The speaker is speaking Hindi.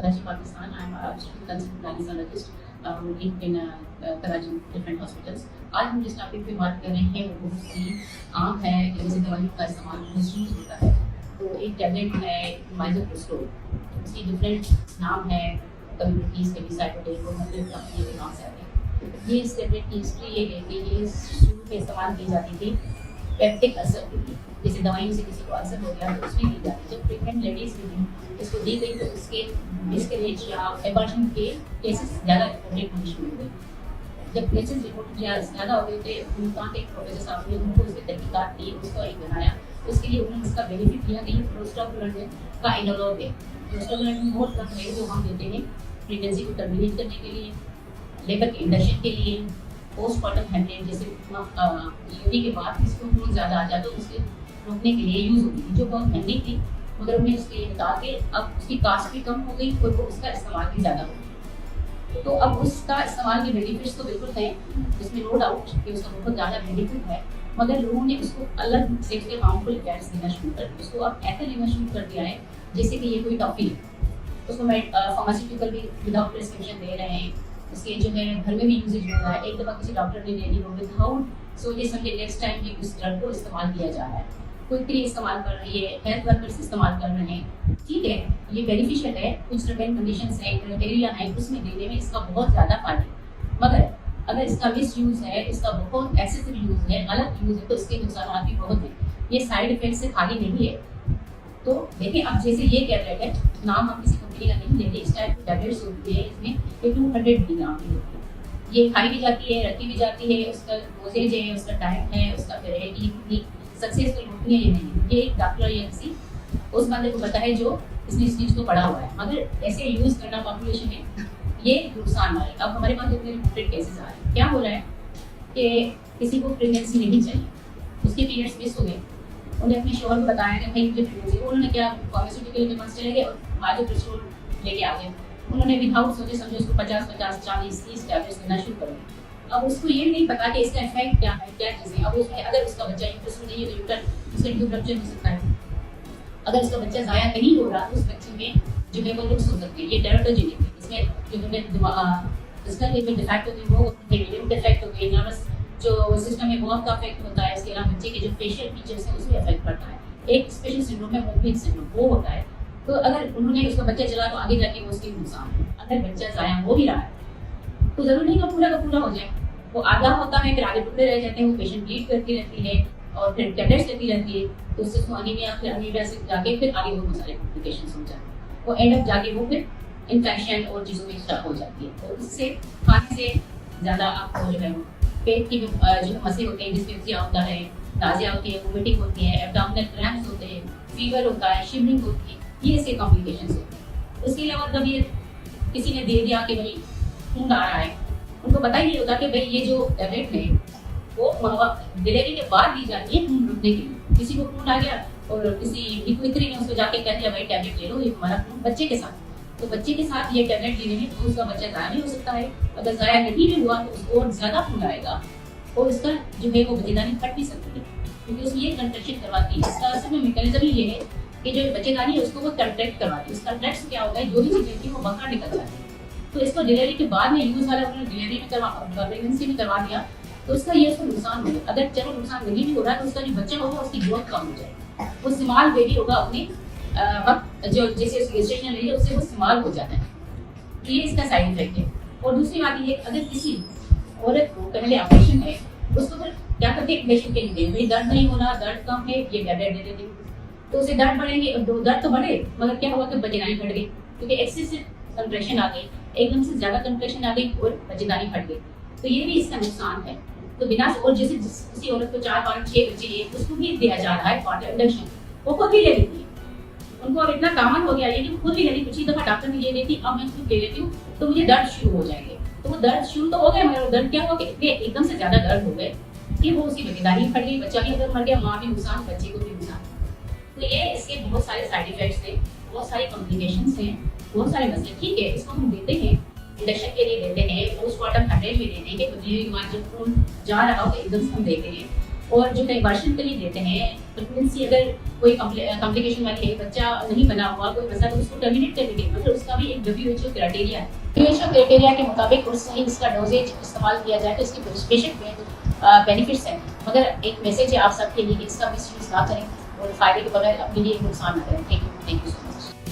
Karachi, Pakistan. I'm a consultant anesthesiologist working in Karachi different hospitals. आज हम जिस टॉपिक पे बात कर रहे हैं वो बहुत ही आम है, जैसे दवाइयों का इस्तेमाल मिसयूज होता है। तो एक टैबलेट है माइज़ोप्रोस्टोल, उसकी डिफरेंट नाम है, कम्युनिटीज़ के भी साइटोडेक और मुख्तलिफ कंपनियों के नाम से आते हैं। ये इस टैबलेट की हिस्ट्री ये है कि ये शुरू में इस्तेमाल की जाती थी पेप्टिक अल्सर के लिए, जैसे दवाइयों से किसी को अल्सर हो गया तो उसमें दी जाती है। जब प्रेग्नेंट लेडीज़ के लिए इसको दी गई तो उसके मिसकैरेज या एबॉर्शन के केसेस ज़्यादा रिपोर्टेड होने शुरू हो गए। जब केसेस रिपोर्ट ज़्यादा हो गए थे, उनका एक प्रोफेसर साहब ने उनको उसकी तहकीकात की, उसको एक बनाया। उसके लिए उन्होंने इसका बेनिफिट किया कि प्रोस्टाग्लैंडिन का एनालॉग है। प्रोस्टाग्लैंडिन वो ड्रग है जो हम देते हैं प्रेगनेंसी को टर्मिनेट करने के लिए, लेबर के इंडक्शन के लिए, पोस्टमार्टम हेमरेज जैसे डिलीवरी के बाद किसी को खून ज़्यादा आ जाए तो उसके रोकने के लिए यूज़ होती थी, जो बहुत महंगी थी। मगर उन्हें उसके निकाल के अब उसकी कास्ट भी कम हो गई और वो उसका इस्तेमाल भी ज़्यादा हो गया। तो अब उसका इस्तेमाल के बेनिफिट्स तो बिल्कुल हैं, इसमें नो डाउट कि उसका बहुत ज़्यादा बेनिफिट है, मगर लोगों ने उसको अलग से उसके हार्मफुल इफेक्ट्स देना शुरू कर दिया। उसको अब ऐसा लेना शुरू कर दिया है जैसे कि ये कोई टॉफी है। उसको फार्मास्यूटिकल भी विदाउट प्रिस्क्रिप्शन दे रहे हैं, उसके जो है घर में भी यूजेज हो रहा है। एक दफ़ा किसी डॉक्टर ने दे दी हो विदाउट सोचे समझे नेक्स्ट टाइम भी उस ड्रग को इस्तेमाल किया जा रहा है। क्विकली इस्तेमाल कर रही है, हेल्थ वर्कर्स इस्तेमाल कर रहे हैं। ठीक है, ये बेनिफिशियल है, कुछ सर्टेन कंडीशंस हैं, क्राइटेरिया है, उसमें देने में इसका बहुत ज़्यादा फायदा। मगर अगर इसका मिस यूज़ है, इसका बहुत एक्सेसिव यूज़ है, गलत यूज़ है, तो इसके नुकसान भी बहुत हैं। ये साइड इफेक्ट से खाली नहीं है। तो देखिए, अब जैसे ये टैबलेट है, नाम हम किसी कंपनी का नहीं लेते, इस टाइप की टैबलेट्स होती है, इसमें 200 मिलीग्राम की होती है। ये खाई भी जाती है, रखी भी जाती है, उसका डोजेज है, उसका टाइम है, उसका वेराइटी इतनी सक्सेसफुल होती है ये नहीं। ये एक डॉक्टर या किसी उस बंदे को पता है जो इसने इस चीज़ को पढ़ा हुआ है, मगर ऐसे यूज़ करना पॉपुलेशन में ये नुकसान आ रहा है। अब हमारे पास इतने रिपोर्टेड केसेस आ रहे हैं, क्या हो रहा है कि किसी को प्रेगनेंसी नहीं चाहिए, उसके पीरियड्स मिस हो गए, उन्हें अपने शोहर को बताया कि भाई मुझे प्रेगनेंसी, उन्होंने क्या फार्मास्यूटिकल के पास चले गए और माइज़ोप्रोस्टोल लेके आ गए। उन्होंने विदाउट सोचे समझे उसको 50-50, 40-30 टैबलेट्स देना शुरू कर दिया। अब उसको ये नहीं पता कि इसका इफेक्ट क्या है, क्या चीज़ें। अब उसमें अगर उसका बच्चा यूट्रस में नहीं है तो उसका ट्यूब रप्चर हो सकता है। अगर उसका बच्चा ज़ाया नहीं हो रहा तो उस बच्चे में जो है वो नुक्स हो सकते हैं। ये टेराटोजेनिक है, इसमें जो है इसका लेवल डिफेक्ट होती है, वो डिफेक्ट होती है, नर्वस जो सिस्टम है बहुत का अफेक्ट होता है। इसके अलावा बच्चे के जो फेशियल फीचर्स हैं उसमें अफेक्ट पड़ता है। एक स्पेशल सिंड्रोम है मोबिलिक सिंड्रोम, वो होता है। तो अगर उन्होंने उसका बच्चा चला तो आगे जाके वो उसके नुकसान है। अगर बच्चा ज़ाया हो भी रहा है तो ज़रूर नहीं का पूरा हो जाए, वो आधा होता है, फिर आगे टुकड़े रह जाते हैं, वो पेशेंट ब्लीड करती रहती है और फिर टैबलेट्स लेती रहती है, तो उससे उसको अनीमिया, फिर अनीमिया से जाके फिर आगे बहुत सारे कॉम्प्लिकेशंस हो जाते हैं। वो एंड अप जाके वो फिर इन्फेक्शन और चीज़ों में स्टार्ट हो जाती है। तो इससे खाने से ज़्यादा आपको जो है पेट की जो मसले होते हैं, डिस्पेप्सिया होता है, नाज़िया होती है, वोमिटिंग होती है, एब्डोमिनल क्रैम्प्स होते हैं, फीवर होता है, शिवरिंग होती है, ये इसके कॉम्प्लिकेशंस होते हैं। उसके अलावा जब ये किसी ने दे दिया कि भाई खून आ रहा है, उनको पता ही नहीं होता कि भाई ये जो टैबलेट है वो डिलीवरी के बाद दी जाती है खून रुकने के लिए। किसी को खून आ गया और किसी मित्री ने उसको जाके कह दिया भाई टैबलेट ले लो, ये तुम्हारा खून बच्चे के साथ, तो बच्चे के साथ ये टैबलेट लेने में तो उसका बच्चा ज़ाया नहीं हो सकता है। अगर ज़ाया नहीं भी हुआ तो उसको और ज़्यादा खून आएगा और उसका जो है वो बच्चेदानी फट भी सकती है, क्योंकि उसमें ये कंट्रैक्शन करवाती है। इसका असल में मैकेनिज्म ही ये है कि जो बच्चेदानी है उसको वो कंट्रैक्ट करवाती है। उस कंट्रैक्ट से क्या होता है, जो भी चीज़ें थी वो बाहर निकल जाती है। तो इसको डिलीवरी के बाद में यूज़ वाला उन्होंने डिलीवरी में प्रेगनेंसी में करवा दिया, तो उसका ये उसको नुकसान हो गया। अगर चलो नुकसान नहीं भी हो रहा है तो उसका जो बच्चा होगा उसकी ग्रोथ कम हो जाएगी, वो सिमाल बेबी होगा अपने वक्त जो जैसे उसकी रजिस्ट्रेशन रही है उससे वो सिमाल हो जाता है। तो ये इसका साइड इफेक्ट है। और दूसरी बात ये, अगर किसी औरत को पहले ऑपरेशन है उसको फिर क्या करते हैं, पेशेंट के लिए भाई दर्द नहीं हो रहा, दर्द कम है, ये टैबलेट दे देते, तो उसे दर्द बढ़ेंगे, दर्द तो बढ़े मगर क्या हुआ कि बच्चेदानी फट गई, क्योंकि एक्सेसिव कंट्रैक्शन आ गई, एकदम से ज्यादा कंट्रैक्शन आ गई और बच्चेदानी फट गई। तो ये भी इसका नुकसान है। तो बिना और जैसे किसी औरत को 4, 5, 6 बच्चे लिए उसको भी दिया जा रहा है फॉर इंडक्शन, वो खुद भी ले लेती है। उनको अब इतना कॉमन हो गया ये कि खुद भी ले ली। पिछली दफा डॉक्टर ने ले ली थी, अब मैं खुद ले लेती हूँ तो मुझे दर्द शुरू हो जाएंगे। तो वो दर्द शुरू तो हो गए मगर दर्द क्या हुआ कि एकदम से ज्यादा दर्द हो गए कि वो उसकी बच्चेदानी फट गई, बच्चा भी अगर मर गया, माँ भी नुकसान, बच्चे को भी नुकसान। तो ये इसके बहुत सारे साइड इफेक्ट्स हैं, बहुत सारी कॉम्प्लिकेशंस हैं, बहुत सारे मसले। ठीक है, इसको हम देते हैं, इंडक्शन के लिए देते हैं, पोस्टमार्टम हेमरेज भी देते हैं कि डिलीवरी के बाद जब खून जा रहा हो तो एकदम से हम देते हैं। और जो कन्वर्शन के लिए देते हैं, प्रेगनेंसी अगर कोई कॉम्प्लिकेशन वाली है, बच्चा नहीं बना हुआ कोई मसला, तो उसको टर्मिनेट कर देंगे, मतलब उसका भी एक WHO क्राइटेरिया है। WHO क्राइटेरिया के मुताबिक और सही इसका डोजेज इस्तेमाल किया जाए तो इसके बेशक बेनिफिट्स हैं, मगर एक मैसेज है आप सबके लिए कि इसका मिसयूज ना करें और फायदे के बगैर अपने लिए नुकसान ना करें। Thank you so much.